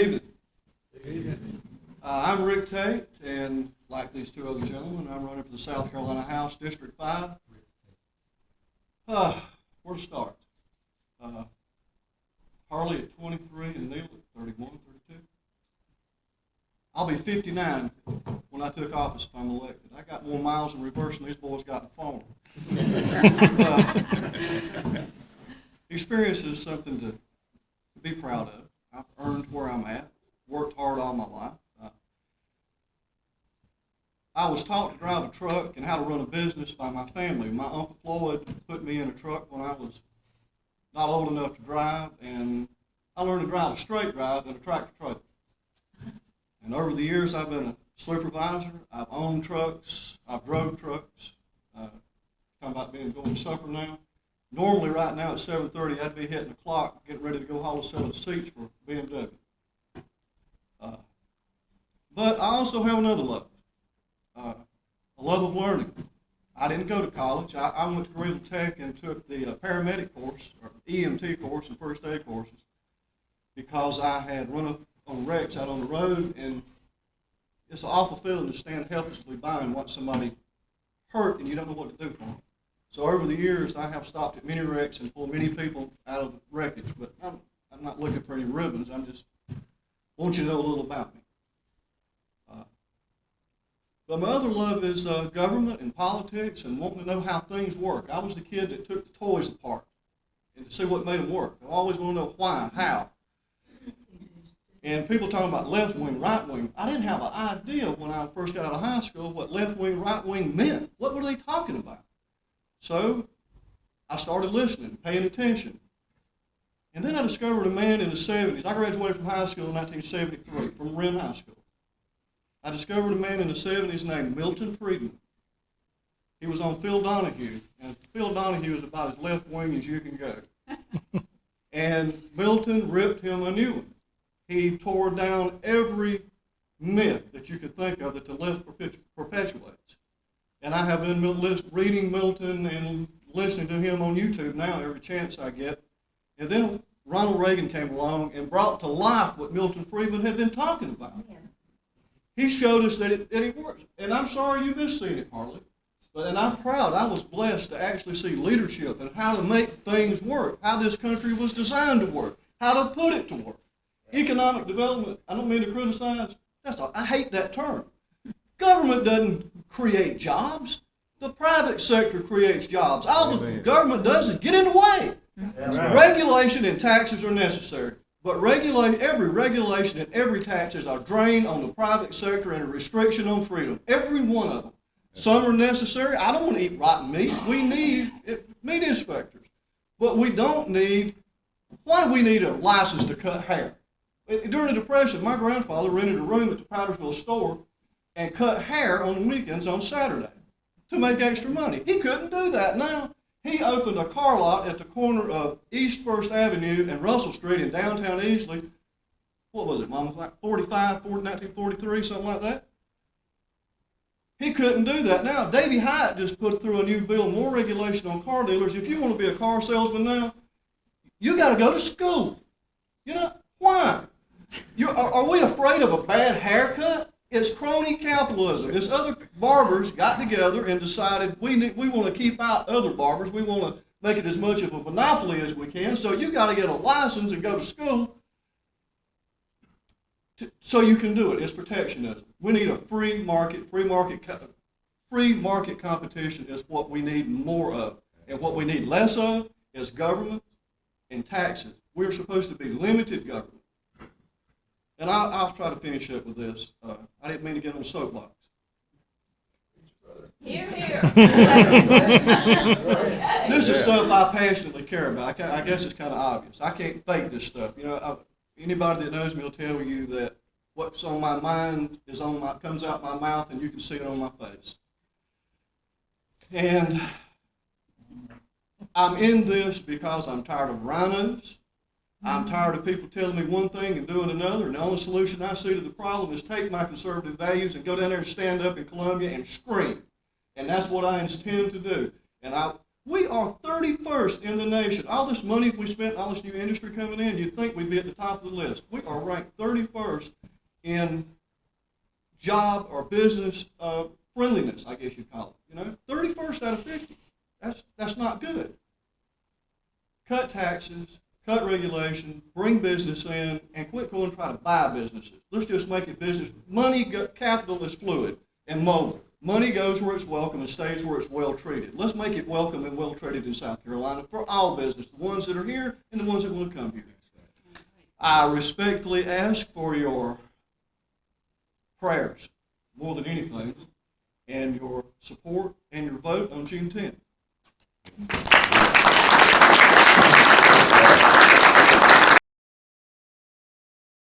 evening. I'm Rick Tate, and like these two other gentlemen, I'm running for the South Carolina House, District 5. Where to start? Harley at 23 and Neil at 31, 32. I'll be 59 when I took office if I'm elected. I got more miles in reverse than these boys got in phone. Experience is something to be proud of. I've earned where I'm at, worked hard all my life. I was taught to drive a truck and how to run a business by my family. My Uncle Floyd put me in a truck when I was not old enough to drive, and I learned to drive a straight drive in a tractor trailer. And over the years, I've been a supervisor. I've owned trucks. I've drove trucks. Talking about going to supper now. Normally, right now at 7:30, I'd be hitting the clock, getting ready to go haul a set of seats for BMW. But I also have another love. A love of learning. I didn't go to college. I went to Greenville Tech and took the paramedic course, or EMT course, and first aid courses, because I had run up on wrecks out on the road, and it's an awful feeling to stand helplessly by and watch somebody hurt and you don't know what to do for them. So over the years, I have stopped at many wrecks and pulled many people out of the wreckage, but I'm not looking for any ribbons. I'm just want you to know a little about me. But my other love is government and politics and wanting to know how things work. I was the kid that took the toys apart and to see what made them work. I always want to know why, how. And people talking about left wing, right wing. I didn't have an idea when I first got out of high school what left wing, right wing meant. What were they talking about? So I started listening, paying attention. And then I discovered a man in the 70s. I graduated from high school in 1973, from Wren High School. I discovered a man in the 70s named Milton Friedman. He was on Phil Donahue, and Phil Donahue is about as left wing as you can go. And Milton ripped him a new one. He tore down every myth that you could think of that the left perpetuates. And I have been reading Milton and listening to him on YouTube now every chance I get. And then Ronald Reagan came along and brought to life what Milton Friedman had been talking about. Yeah. He showed us that it works. And I'm sorry you missed seeing it, Harley. And I'm proud. I was blessed to actually see leadership and how to make things work, how this country was designed to work, how to put it to work. Economic development, I don't mean to criticize. I hate that term. Government doesn't create jobs. The private sector creates jobs. All the government does is get in the way. Right. Regulation and taxes are necessary. But every regulation and every tax is a drain on the private sector and a restriction on freedom. Every one of them. Some are necessary. I don't want to eat rotten meat. We need meat inspectors. But we don't need, why do we need a license to cut hair? During the Depression, my grandfather rented a room at the Powdersville store and cut hair on the weekends on Saturday to make extra money. He couldn't do that now. He opened a car lot at the corner of East 1st Avenue and Russell Street in downtown Easley. What was it, Mama? Like 1943, something like that? He couldn't do that now. Davy Hyatt just put through a new bill, more regulation on car dealers. If you want to be a car salesman now, you got to go to school. You know, why? Are we afraid of a bad haircut? It's crony capitalism. This other barbers got together and decided we want to keep out other barbers. We want to make it as much of a monopoly as we can. So you got to get a license and go to school so you can do it. It's protectionism. We need a free market. Free market competition is what we need more of. And what we need less of is government and taxes. We're supposed to be limited government. And I'll try to finish up with this. I didn't mean to get on soapbox. Hear, hear. This is stuff I passionately care about. I guess it's kind of obvious. I can't fake this stuff. You know, anybody that knows me will tell you that what's on my mind comes out my mouth, and you can see it on my face. And I'm in this because I'm tired of rhinos. I'm tired of people telling me one thing and doing another, and the only solution I see to the problem is take my conservative values and go down there and stand up in Columbia and scream. And that's what I intend to do. And We are 31st in the nation. All this money we spent, all this new industry coming in, you'd think we'd be at the top of the list. We are ranked 31st in job or business friendliness, I guess you'd call it. 31st out of 50. That's not good. Cut taxes, cut regulation, bring business in, and quit going and try to buy businesses. Let's just make it business. Capital is fluid and mobile. Money goes where it's welcome and stays where it's well treated. Let's make it welcome and well treated in South Carolina for all business, the ones that are here and the ones that want to come here. I respectfully ask for your prayers, more than anything, and your support and your vote on June 10th.